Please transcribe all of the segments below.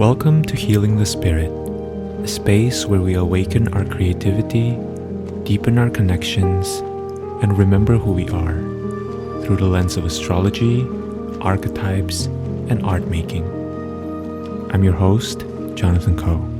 Welcome to Healing the Spirit, a space where we awaken our creativity, deepen our connections, and remember who we are through the lens of astrology, archetypes, and art making. I'm your host, Jonathan Coe.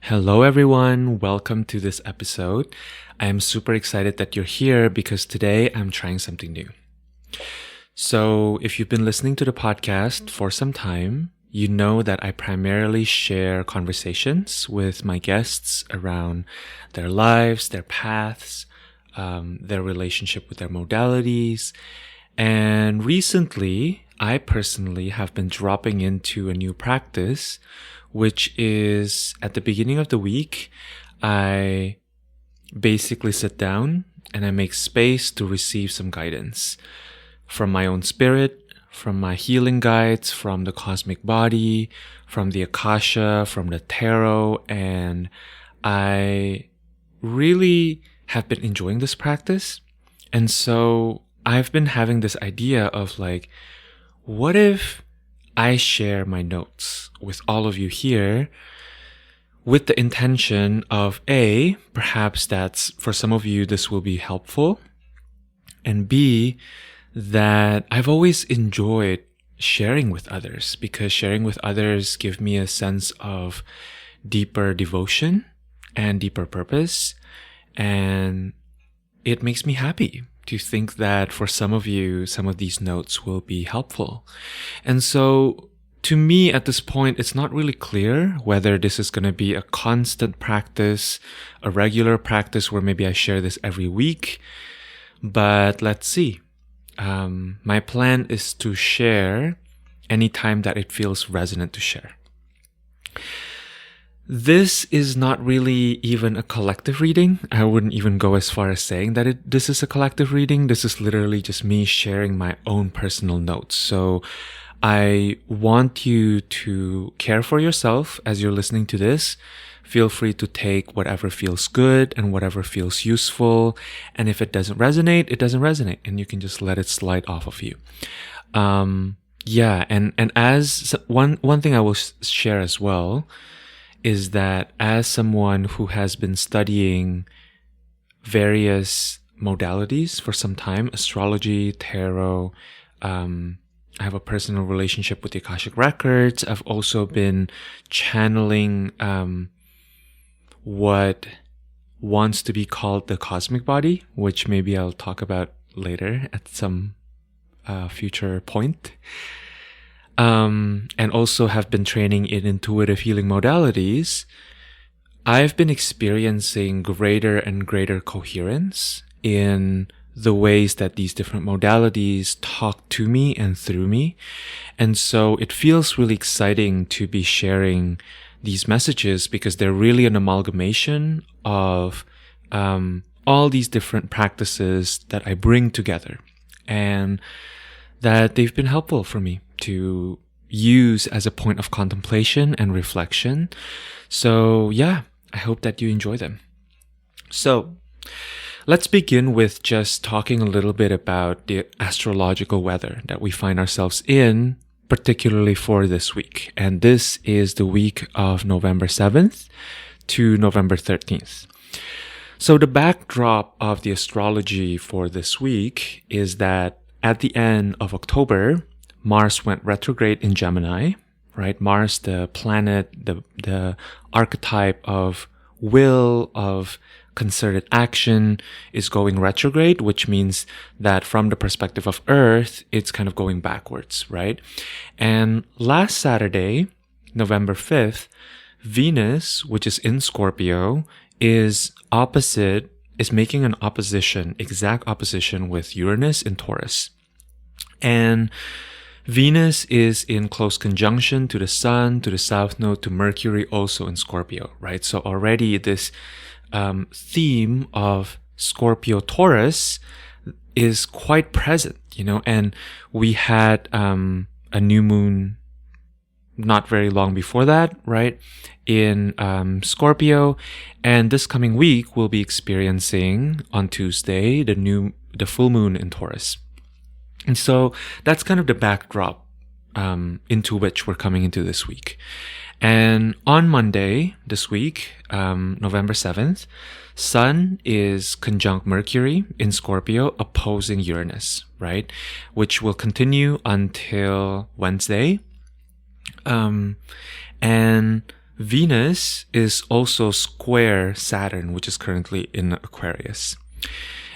Hello everyone, welcome to this episode. I am super excited that you're here because today I'm trying something new. So if you've been listening to the podcast for some time, you know that I primarily share conversations with my guests around their lives, their paths, their relationship with their modalities. And recently, I personally have been dropping into a new practice, which is at the beginning of the week, I basically sit down and I make space to receive some guidance from my own spirit, from my healing guides, from the cosmic body, from the Akasha, from the tarot. And I really have been enjoying this practice. And so I've been having this idea of like, what if I share my notes with all of you here with the intention of A, perhaps that's for some of you this will be helpful, and B, that I've always enjoyed sharing with others because sharing with others give me a sense of deeper devotion and deeper purpose, and it makes me happy to think that for some of you, some of these notes will be helpful. And so to me at this point, it's not really clear whether this is going to be a constant practice, a regular practice where maybe I share this every week, but let's see. My plan is to share anytime that it feels resonant to share. This is not really even a collective reading. I wouldn't even go as far as saying that this is a collective reading. This is literally just me sharing my own personal notes. So I want you to care for yourself as you're listening to this. Feel free to take whatever feels good and whatever feels useful. And if it doesn't resonate, it doesn't resonate. And you can just let it slide off of you. And as one thing I will share as well is that as someone who has been studying various modalities for some time, astrology, tarot, I have a personal relationship with the Akashic records. I've also been channeling what wants to be called the cosmic body, which maybe I'll talk about later at some future point. And also have been training in intuitive healing modalities. I've been experiencing greater and greater coherence in the ways that these different modalities talk to me and through me. And so it feels really exciting to be sharing these messages because they're really an amalgamation of all these different practices that I bring together and that they've been helpful for me to use as a point of contemplation and reflection. So yeah, I hope that you enjoy them. So let's begin with just talking a little bit about the astrological weather that we find ourselves in, particularly for this week. And this is the week of November 7th to November 13th. So the backdrop of the astrology for this week is that at the end of October, Mars went retrograde in Gemini, right? Mars, the planet, the archetype of will, of concerted action, is going retrograde, which means that from the perspective of Earth, it's kind of going backwards, right? And last Saturday, November 5th, Venus, which is in Scorpio, is making an exact opposition with Uranus in Taurus. And Venus is in close conjunction to the Sun, to the South Node, to Mercury, also in Scorpio, right? So already this theme of Scorpio-Taurus is quite present, and we had a new moon not very long before that, right, in Scorpio, and this coming week we'll be experiencing on Tuesday the full moon in Taurus. And so that's kind of the backdrop into which we're coming into this week. And on Monday this week, November 7th, Sun is conjunct Mercury in Scorpio, opposing Uranus, right? Which will continue until Wednesday. And Venus is also square Saturn, which is currently in Aquarius.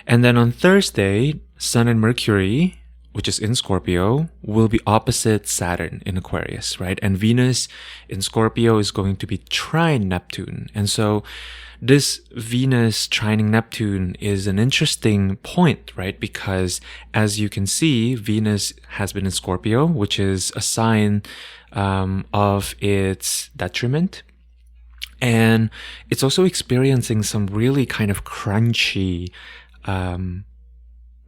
And then on Thursday, Sun and Mercury, which is in Scorpio, will be opposite Saturn in Aquarius, right? And Venus in Scorpio is going to be trine Neptune. And so this Venus trining Neptune is an interesting point, right? Because as you can see, Venus has been in Scorpio, which is a sign of its detriment. And it's also experiencing some really kind of crunchy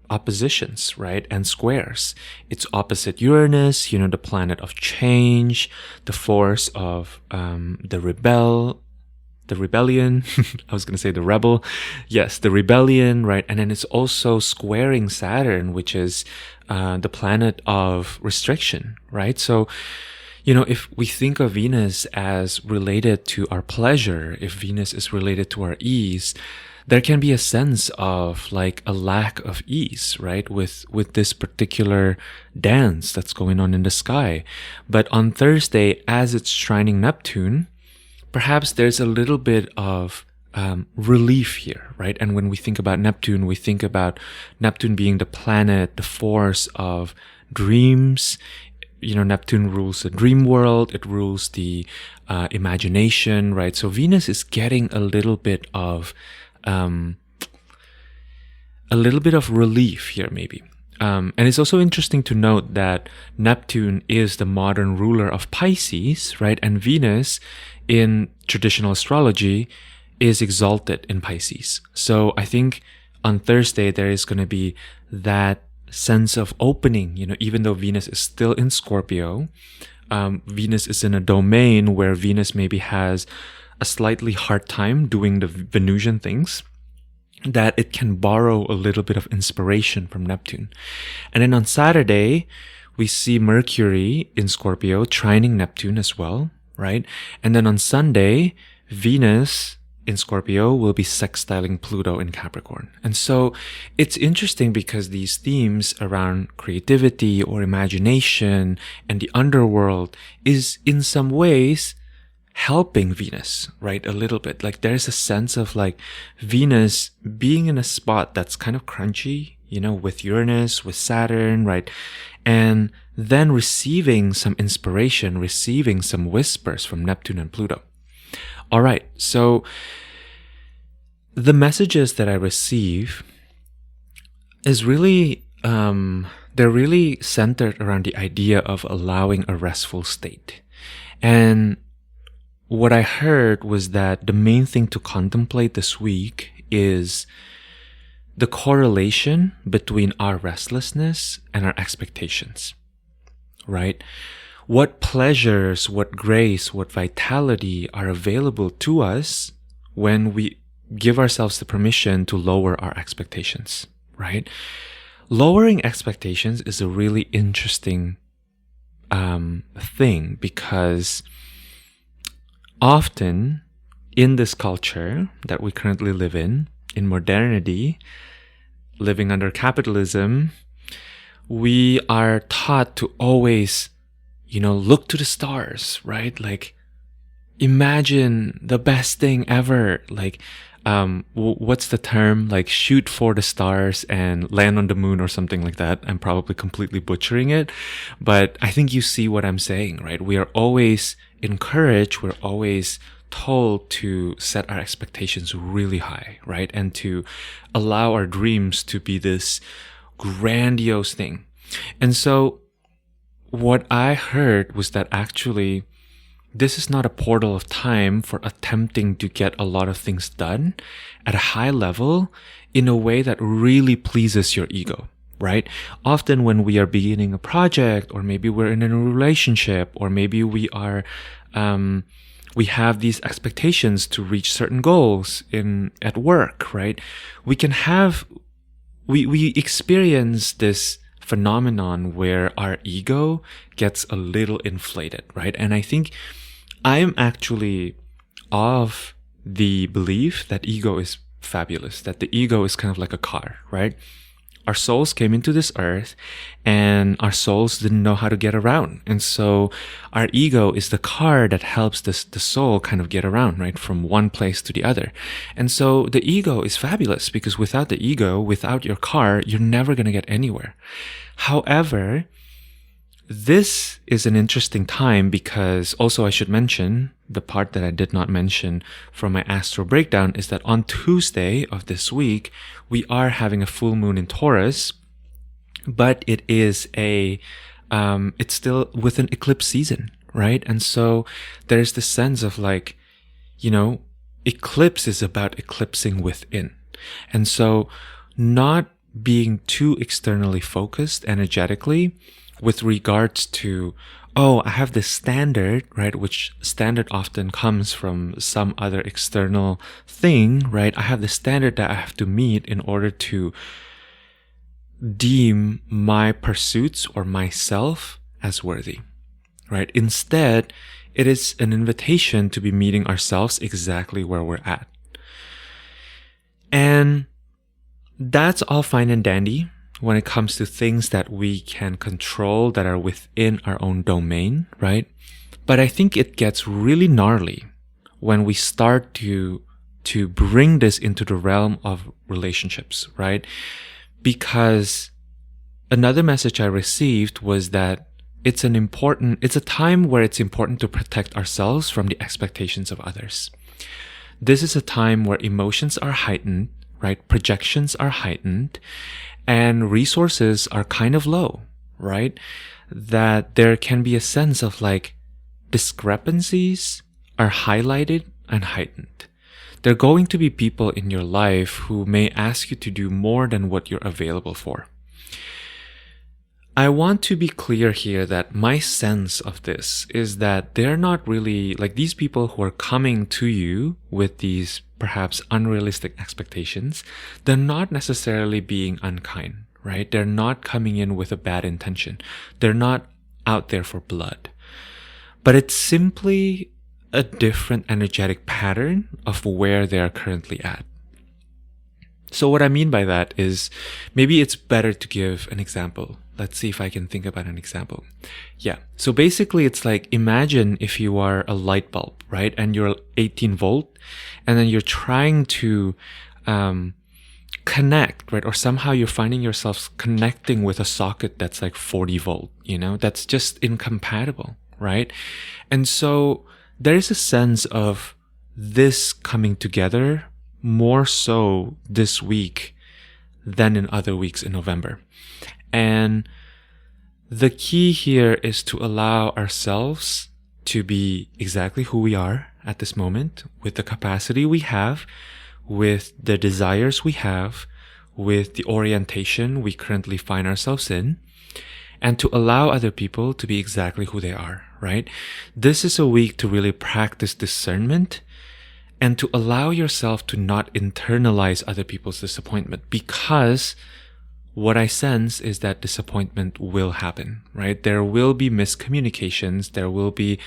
oppositions, right? And squares. It's opposite Uranus, the planet of change, the force of the rebellion. I was going to say the rebel. Yes, the rebellion, right? And then it's also squaring Saturn, which is the planet of restriction, right? So, if we think of Venus as related to our pleasure, if Venus is related to our ease, there can be a sense of like a lack of ease, right? With this particular dance that's going on in the sky. But on Thursday, as it's trining Neptune, perhaps there's a little bit of relief here, right? And when we think about Neptune, we think about Neptune being the planet, the force of dreams. Neptune rules the dream world. It rules the imagination, right? So Venus is getting a little bit of relief here, maybe. And it's also interesting to note that Neptune is the modern ruler of Pisces, right? And Venus in traditional astrology is exalted in Pisces. So I think on Thursday there is going to be that sense of opening, even though Venus is still in Scorpio. Venus is in a domain where Venus maybe has a slightly hard time doing the Venusian things, that it can borrow a little bit of inspiration from Neptune. And then on Saturday, we see Mercury in Scorpio trining Neptune as well, right? And then on Sunday, Venus in Scorpio will be sextiling Pluto in Capricorn. And so it's interesting because these themes around creativity or imagination and the underworld is in some ways helping Venus, right? A little bit. Like there's a sense of like Venus being in a spot that's kind of crunchy, with Uranus, with Saturn, right? And then receiving some inspiration, receiving some whispers from Neptune and Pluto. All right. So the messages that I receive is really, they're really centered around the idea of allowing a restful state. And what I heard was that the main thing to contemplate this week is the correlation between our restlessness and our expectations, right? What pleasures, what grace, what vitality are available to us when we give ourselves the permission to lower our expectations, right? Lowering expectations is a really interesting thing because often in this culture that we currently live in modernity, living under capitalism, we are taught to always, look to the stars, right? Like, imagine the best thing ever. Like, what's the term? Like, shoot for the stars and land on the moon or something like that. I'm probably completely butchering it, but I think you see what I'm saying, right? We are always encouraged, we're always told to set our expectations really high, right? And to allow our dreams to be this grandiose thing. And so what I heard was that actually this is not a portal of time for attempting to get a lot of things done at a high level. in a way that really pleases your ego, right? Often when we are beginning a project, or maybe we're in a relationship, or maybe we are, we have these expectations to reach certain goals at work, right? We experience this phenomenon where our ego gets a little inflated, right? And I think I'm actually of the belief that ego is fabulous, that the ego is kind of like a car, right? Our souls came into this earth and our souls didn't know how to get around. And so our ego is the car that helps the soul kind of get around, right? From one place to the other. And so the ego is fabulous because without the ego, without your car, you're never going to get anywhere. However, this is an interesting time because also I should mention the part that I did not mention from my astral breakdown is that on Tuesday of this week, we are having a full moon in Taurus, but it is it's still within eclipse season, right? And so there's this sense of like, eclipse is about eclipsing within. And so not being too externally focused energetically with regards to, I have this standard, right? Which standard often comes from some other external thing, right? I have the standard that I have to meet in order to deem my pursuits or myself as worthy, right? Instead, it is an invitation to be meeting ourselves exactly where we're at. And that's all fine and dandy when it comes to things that we can control that are within our own domain, right? But I think it gets really gnarly when we start to bring this into the realm of relationships, right? Because another message I received was that it's a time where it's important to protect ourselves from the expectations of others. This is a time where emotions are heightened, right? Projections are heightened, and resources are kind of low, right? That there can be a sense of like discrepancies are highlighted and heightened. There are going to be people in your life who may ask you to do more than what you're available for. I want to be clear here that my sense of this is that they're not really like these people who are coming to you with these perhaps unrealistic expectations. They're not necessarily being unkind, right? They're not coming in with a bad intention. They're not out there for blood. But it's simply a different energetic pattern of where they're currently at. So what I mean by that is maybe it's better to give an example. Let's see if I can think about an example. Yeah. So basically it's like, imagine if you are a light bulb, right? And you're 18 volt and then you're trying to connect, right? Or somehow you're finding yourself connecting with a socket that's like 40 volt, that's just incompatible, right? And so there's a sense of this coming together more so this week than in other weeks in November. And the key here is to allow ourselves to be exactly who we are at this moment, with the capacity we have, with the desires we have, with the orientation we currently find ourselves in, and to allow other people to be exactly who they are, right? This is a week to really practice discernment and to allow yourself to not internalize other people's disappointment, because what I sense is that disappointment will happen, right? There will be miscommunications. There will be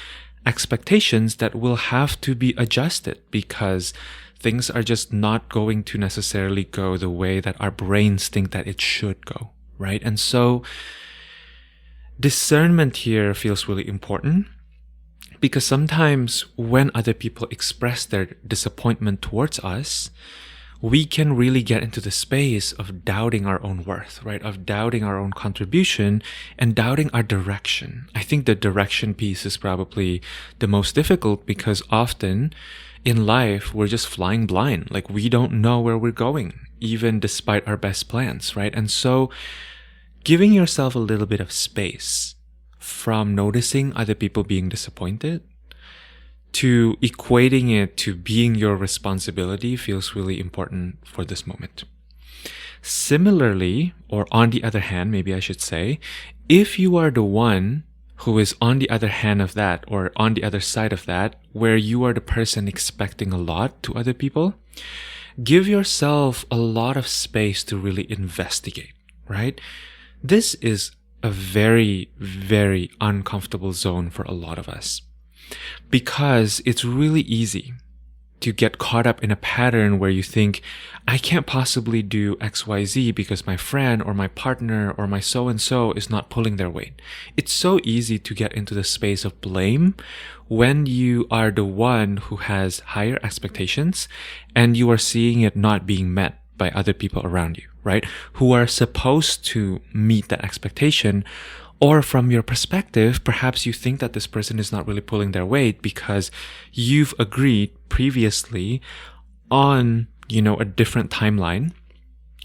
expectations that will have to be adjusted because things are just not going to necessarily go the way that our brains think that it should go, right? And so discernment here feels really important, because sometimes when other people express their disappointment towards us, we can really get into the space of doubting our own worth, right? Of doubting our own contribution and doubting our direction. I think the direction piece is probably the most difficult, because often in life, we're just flying blind. Like, we don't know where we're going, even despite our best plans, right? And so giving yourself a little bit of space from noticing other people being disappointed to equating it to being your responsibility feels really important for this moment. Similarly, or on the other hand, maybe I should say, if you are the one who is on the other hand of that, or on the other side of that, where you are the person expecting a lot to other people, give yourself a lot of space to really investigate, right? This is a very, very uncomfortable zone for a lot of us, because it's really easy to get caught up in a pattern where you think, I can't possibly do XYZ because my friend or my partner or my so-and-so is not pulling their weight. It's so easy to get into the space of blame when you are the one who has higher expectations and you are seeing it not being met by other people around you, right? Who are supposed to meet that expectation. Or from your perspective, perhaps you think that this person is not really pulling their weight because you've agreed previously on, a different timeline.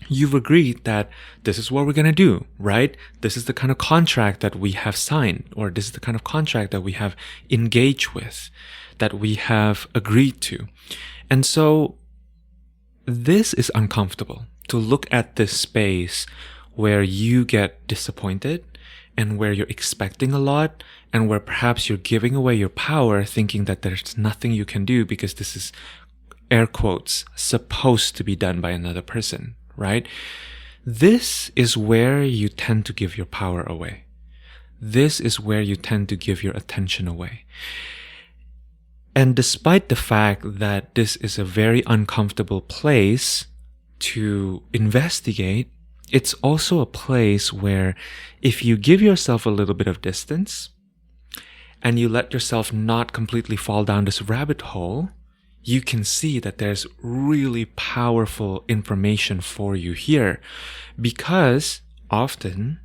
You've agreed that this is what we're going to do, right? This is the kind of contract that we have signed, or this is the kind of contract that we have engaged with, that we have agreed to. And so this is uncomfortable to look at this space where you get disappointed and where you're expecting a lot, and where perhaps you're giving away your power thinking that there's nothing you can do because this is, air quotes, supposed to be done by another person, right? This is where you tend to give your power away. This is where you tend to give your attention away. And despite the fact that this is a very uncomfortable place to investigate, it's also a place where if you give yourself a little bit of distance and you let yourself not completely fall down this rabbit hole, you can see that there's really powerful information for you here. Because often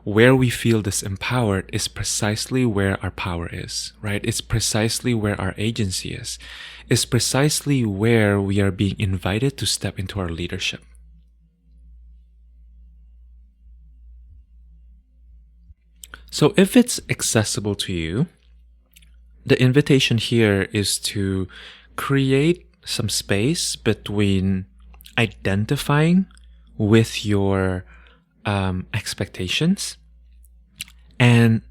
where we feel disempowered is precisely where our power is, right? It's precisely where our agency is. It's precisely where we are being invited to step into our leadership. So if it's accessible to you, the invitation here is to create some space between identifying with your expectations and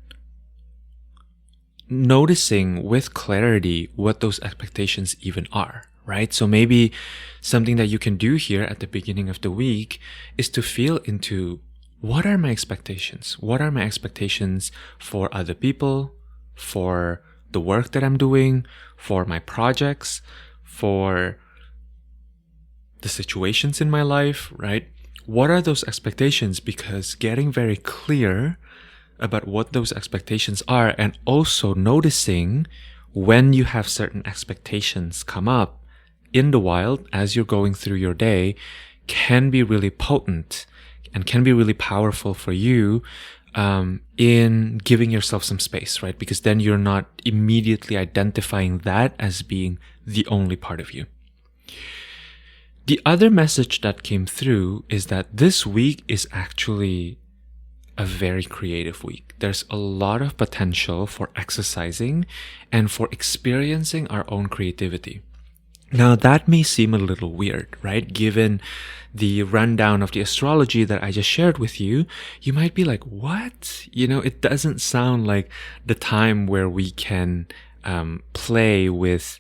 noticing with clarity what those expectations even are, right? So maybe something that you can do here at the beginning of the week is to feel into, what are my expectations? What are my expectations for other people, for the work that I'm doing, for my projects, for the situations in my life, right? What are those expectations? Because getting very clear about what those expectations are, and also noticing when you have certain expectations come up in the wild as you're going through your day, can be really potent and can be really powerful for you in giving yourself some space, right? Because then you're not immediately identifying that as being the only part of you. The other message that came through is that this week is actually a very creative week. There's a lot of potential for exercising and for experiencing our own creativity. Now, that may seem a little weird, right? Given the rundown of the astrology that I just shared with you, you might be like, what? It doesn't sound like the time where we can play with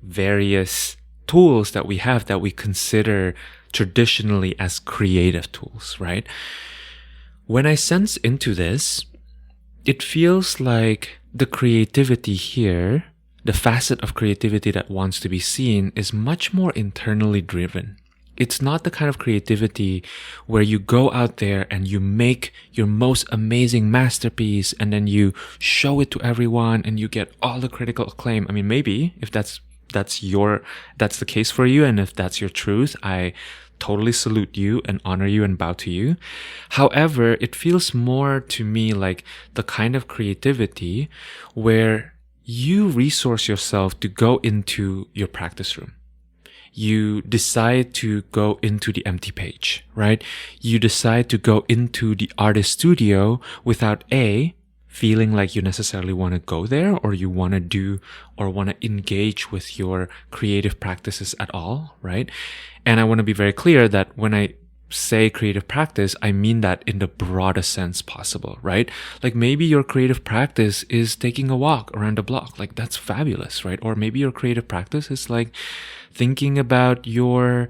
various tools that we have that we consider traditionally as creative tools, right? When I sense into this, it feels like the creativity here, the facet of creativity that wants to be seen, is much more internally driven. It's not the kind of creativity where you go out there and you make your most amazing masterpiece and then you show it to everyone and you get all the critical acclaim. I mean, maybe if that's the case for you, and if that's your truth, I totally salute you and honor you and bow to you. However, it feels more to me like the kind of creativity where you resource yourself to go into your practice room. You decide to go into the empty page, right? You decide to go into the artist studio without feeling like you necessarily want to go there, or you want to do or want to engage with your creative practices at all, right? And I want to be very clear that when I say creative practice, I mean that in the broadest sense possible, right? Like maybe your creative practice is taking a walk around the block. Like that's fabulous, right? Or maybe your creative practice is like thinking about your,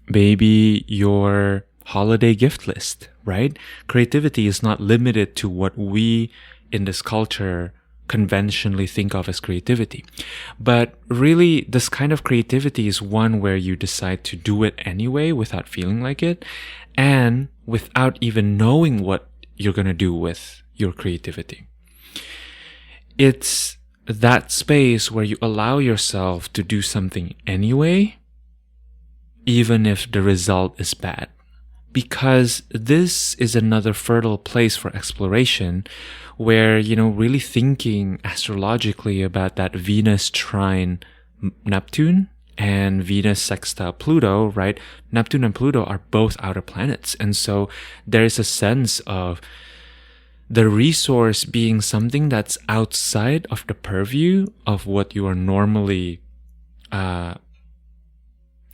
maybe your holiday gift list, right? Creativity is not limited to what we in this culture conventionally think of as creativity. But really, this kind of creativity is one where you decide to do it anyway without feeling like it and without even knowing what you're going to do with your creativity. It's that space where you allow yourself to do something anyway, even if the result is bad. Because this is another fertile place for exploration where, really thinking astrologically about that Venus trine Neptune and Venus sextile Pluto, right? Neptune and Pluto are both outer planets. And so there is a sense of the resource being something that's outside of the purview of what you are normally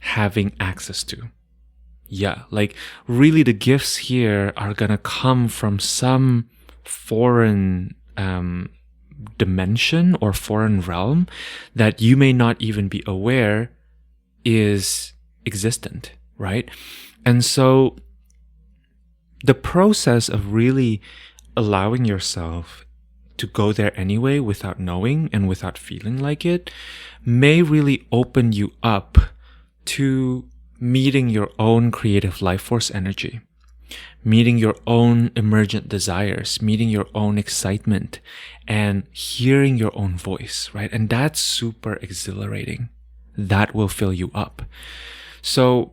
having access to. Yeah, like really the gifts here are gonna come from some foreign dimension or foreign realm that you may not even be aware is existent, right? And so the process of really allowing yourself to go there anyway without knowing and without feeling like it may really open you up to meeting your own creative life force energy, meeting your own emergent desires, meeting your own excitement, and hearing your own voice, right? And that's super exhilarating. That will fill you up. So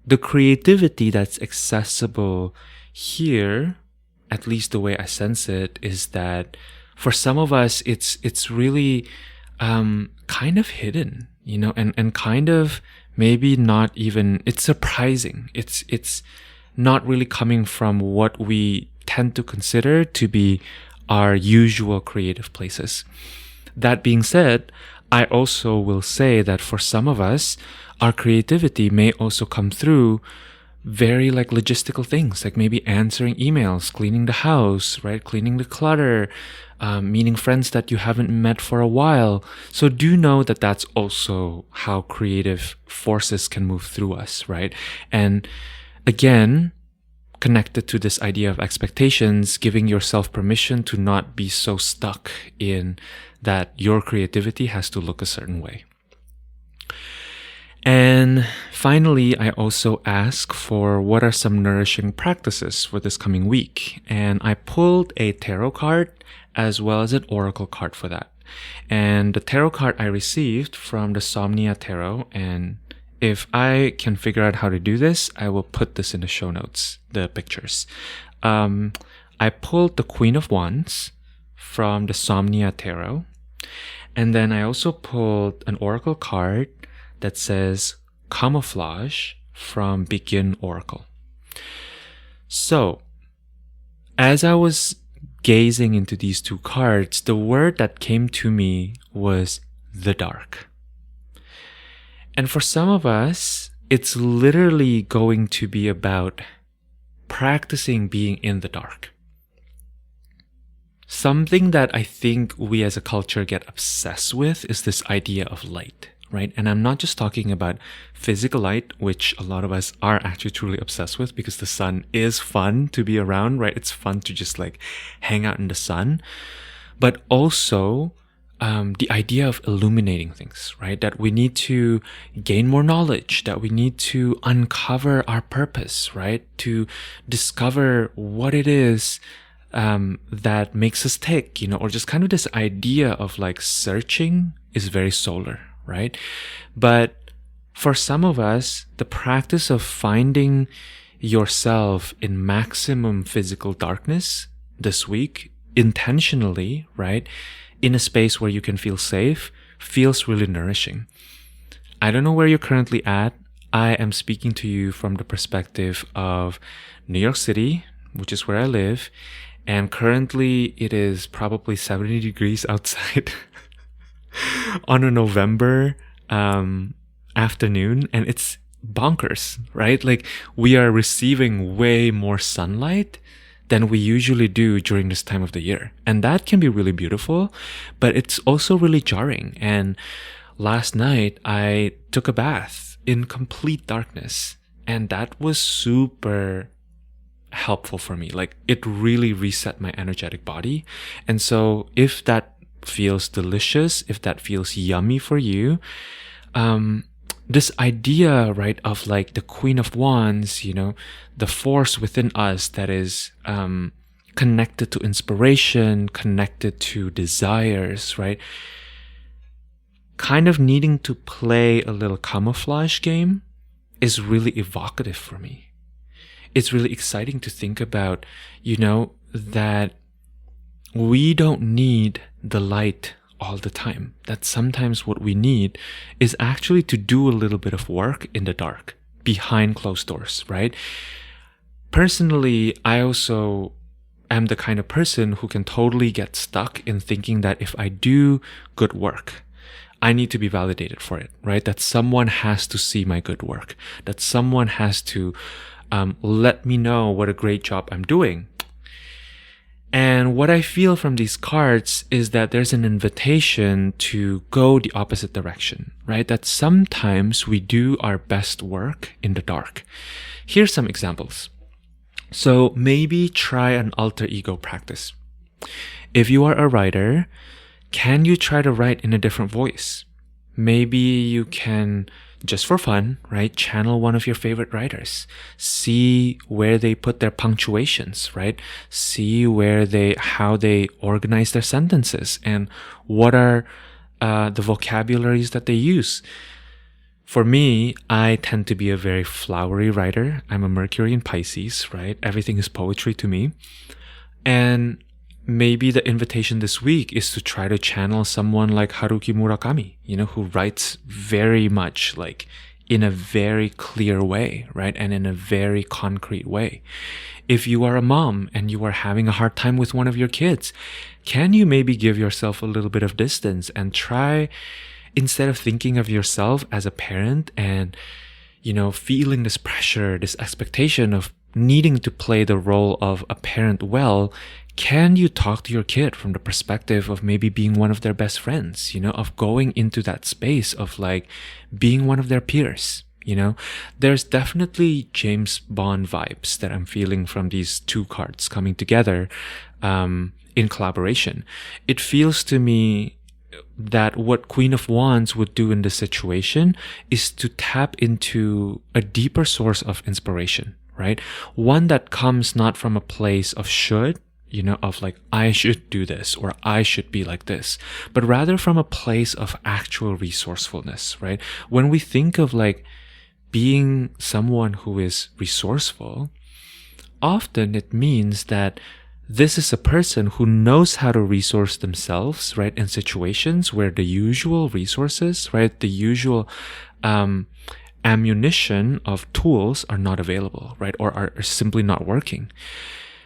the creativity that's accessible here, at least the way I sense it, is that for some of us, it's really kind of hidden, and kind of maybe not even, it's surprising. It's not really coming from what we tend to consider to be our usual creative places. That being said, I also will say that for some of us, our creativity may also come through very like logistical things, like maybe answering emails, cleaning the house, right? Cleaning the clutter, meeting friends that you haven't met for a while. So do know that that's also how creative forces can move through us, right? And again, connected to this idea of expectations, giving yourself permission to not be so stuck in that your creativity has to look a certain way. And finally, I also ask for what are some nourishing practices for this coming week. And I pulled a tarot card as well as an oracle card for that. And the tarot card I received from the Somnia Tarot. And if I can figure out how to do this, I will put this in the show notes, the pictures. I pulled the Queen of Wands from the Somnia Tarot. And then I also pulled an oracle card that says Camouflage from Begin Oracle. So, as I was gazing into these two cards, the word that came to me was the dark. And for some of us, it's literally going to be about practicing being in the dark. Something that I think we as a culture get obsessed with is this idea of light. Right? And I'm not just talking about physical light, which a lot of us are actually truly obsessed with because the sun is fun to be around, right? It's fun to just like hang out in the sun. But also the idea of illuminating things, right? That we need to gain more knowledge, that we need to uncover our purpose, right? To discover what it is that makes us tick, or just kind of this idea of like searching is very solar. Right? But for some of us, the practice of finding yourself in maximum physical darkness this week, intentionally, right? In a space where you can feel safe, feels really nourishing. I don't know where you're currently at. I am speaking to you from the perspective of New York City, which is where I live. And currently it is probably 70 degrees outside. On a November afternoon, and it's bonkers, right? Like we are receiving way more sunlight than we usually do during this time of the year. And that can be really beautiful, but it's also really jarring. And last night I took a bath in complete darkness, and that was super helpful for me. Like it really reset my energetic body. And so if that feels delicious, if that feels yummy for you, this idea, right, of like the Queen of Wands, the force within us that is connected to inspiration, connected to desires, right, kind of needing to play a little camouflage game is really evocative for me. It's really exciting to think about, that we don't need the light all the time. That sometimes what we need is actually to do a little bit of work in the dark, behind closed doors, right? Personally, I also am the kind of person who can totally get stuck in thinking that if I do good work, I need to be validated for it, right? That someone has to see my good work, that someone has to let me know what a great job I'm doing. And what I feel from these cards is that there's an invitation to go the opposite direction, right? That sometimes we do our best work in the dark. Here's some examples. So maybe try an alter ego practice. If you are a writer, can you try to write in a different voice? Maybe you can, just for fun, right, channel one of your favorite writers. See where they put their punctuations, right? See how they organize their sentences and what are the vocabularies that they use. For me, I tend to be a very flowery writer. I'm a Mercury in Pisces, right? Everything is poetry to me. And maybe the invitation this week is to try to channel someone like Haruki Murakami, who writes very much like in a very clear way, right? And in a very concrete way. If you are a mom and you are having a hard time with one of your kids, can you maybe give yourself a little bit of distance and try, instead of thinking of yourself as a parent and, feeling this pressure, this expectation of needing to play the role of a parent well, can you talk to your kid from the perspective of maybe being one of their best friends, of going into that space of like being one of their peers, There's definitely James Bond vibes that I'm feeling from these two cards coming together in collaboration. It feels to me that what Queen of Wands would do in this situation is to tap into a deeper source of inspiration, right? One that comes not from a place of should, of like, I should do this or I should be like this, but rather from a place of actual resourcefulness, right? When we think of like being someone who is resourceful, often it means that this is a person who knows how to resource themselves, right? In situations where the usual resources, right? The usual, ammunition of tools are not available, right? Or are simply not working.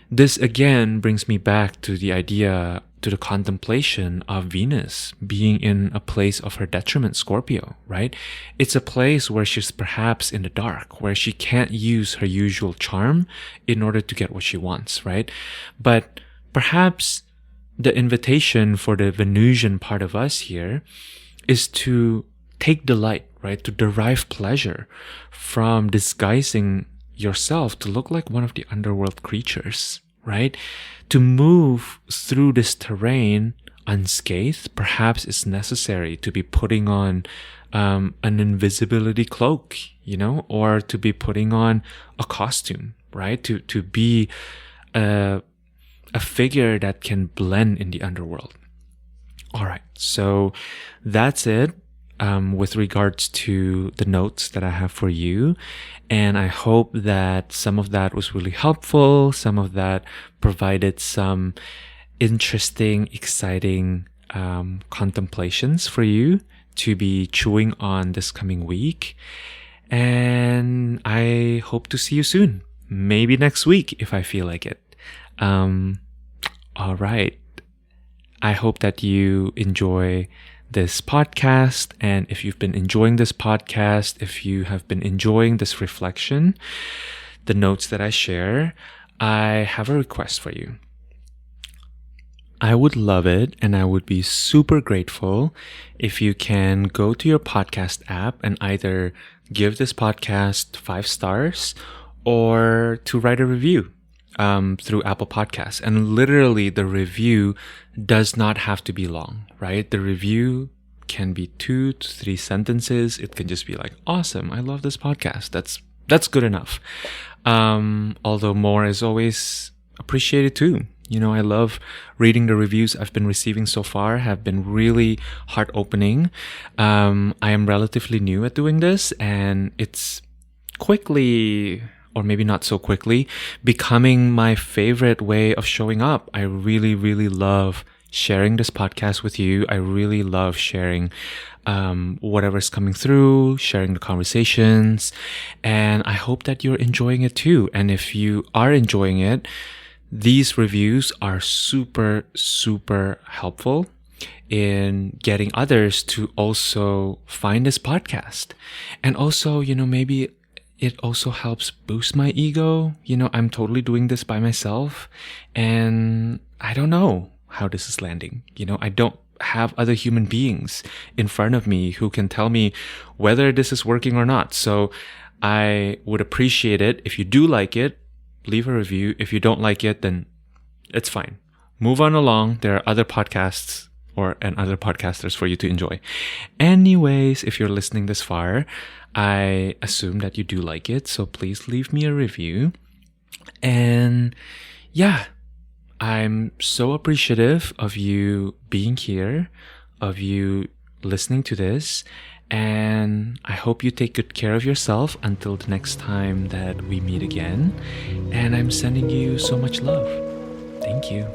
This again brings me back to the idea, to the contemplation of Venus being in a place of her detriment, Scorpio, right? It's a place where she's perhaps in the dark, where she can't use her usual charm in order to get what she wants, right? But perhaps the invitation for the Venusian part of us here is to take delight, right? To derive pleasure from disguising yourself to look like one of the underworld creatures, right? To move through this terrain unscathed, perhaps it's necessary to be putting on an invisibility cloak, or to be putting on a costume, right? To be a figure that can blend in the underworld. All right, so that's it. With regards to the notes that I have for you. And I hope that some of that was really helpful. Some of that provided some interesting, exciting contemplations for you to be chewing on this coming week. And I hope to see you soon. Maybe next week if I feel like it. All right. I hope that you enjoy this podcast. And if you've been enjoying this podcast, if you have been enjoying this reflection, the notes that I share, I have a request for you. I would love it, and I would be super grateful if you can go to your podcast app and either give this podcast 5 stars or to write a review through Apple Podcasts. And literally, the review does not have to be long, right? The review can be 2 to 3 sentences. It can just be like, awesome, I love this podcast. That's good enough. Although more is always appreciated too. I love reading the reviews I've been receiving so far, have been really heart-opening. I am relatively new at doing this, and it's quickly, or maybe not so quickly, becoming my favorite way of showing up. I really, really love sharing this podcast with you. I really love sharing whatever's coming through, sharing the conversations, and I hope that you're enjoying it too. And if you are enjoying it, these reviews are super, super helpful in getting others to also find this podcast. And also, maybe it also helps boost my ego. I'm totally doing this by myself, and I don't know how this is landing. I don't have other human beings in front of me who can tell me whether this is working or not. So I would appreciate it if you do like it. Leave a review. If you don't like it, then it's fine. Move on along. There are other podcasts and other podcasters for you to enjoy. Anyways, if you're listening this far, I assume that you do like it. So please leave me a review. And yeah, I'm so appreciative of you being here, of you listening to this. And I hope you take good care of yourself until the next time that we meet again. And I'm sending you so much love. Thank you.